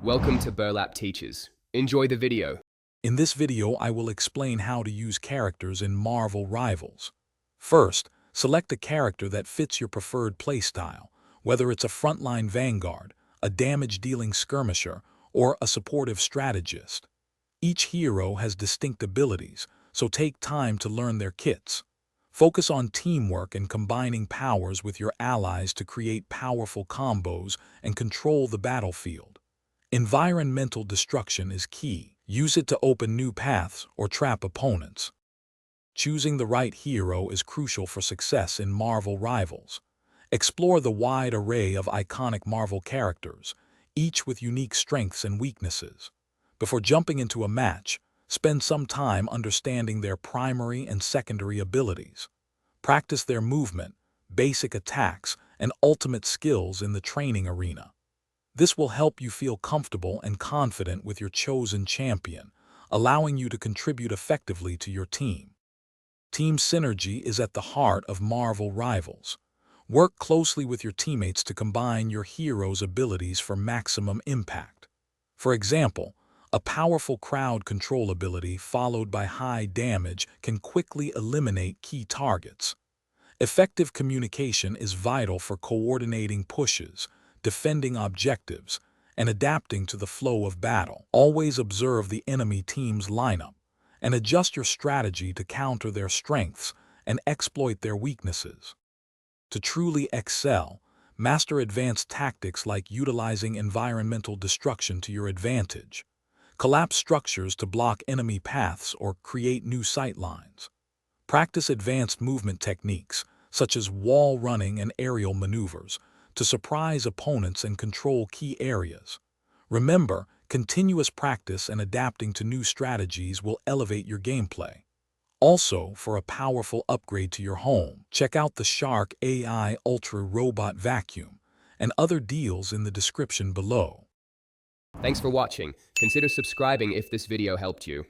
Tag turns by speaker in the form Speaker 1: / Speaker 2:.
Speaker 1: Welcome to Burlap Teachers. Enjoy the video.
Speaker 2: In this video, I will explain how to use characters in Marvel Rivals. First, select a character that fits your preferred playstyle, whether it's a frontline vanguard, a damage-dealing skirmisher, or a supportive strategist. Each hero has distinct abilities, so take time to learn their kits. Focus on teamwork and combining powers with your allies to create powerful combos and control the battlefield. Environmental destruction is key. Use it to open new paths or trap opponents. Choosing the right hero is crucial for success in Marvel Rivals. Explore the wide array of iconic Marvel characters, each with unique strengths and weaknesses. Before jumping into a match, spend some time understanding their primary and secondary abilities. Practice their movement, basic attacks, and ultimate skills in the training arena. This will help you feel comfortable and confident with your chosen champion, allowing you to contribute effectively to your team. Team synergy is at the heart of Marvel Rivals. Work closely with your teammates to combine your hero's abilities for maximum impact. For example, a powerful crowd control ability followed by high damage can quickly eliminate key targets. Effective communication is vital for coordinating pushes, defending objectives, and adapting to the flow of battle. Always observe the enemy team's lineup and adjust your strategy to counter their strengths and exploit their weaknesses. To truly excel, master advanced tactics like utilizing environmental destruction to your advantage. Collapse structures to block enemy paths or create new sightlines. Practice advanced movement techniques, such as wall running and aerial maneuvers, to surprise opponents and control key areas. Remember, continuous practice and adapting to new strategies will elevate your gameplay. Also, for a powerful upgrade to your home, check out the Shark AI Ultra Robot Vacuum and other deals in the description below.
Speaker 1: Thanks for watching. Consider subscribing if this video helped you.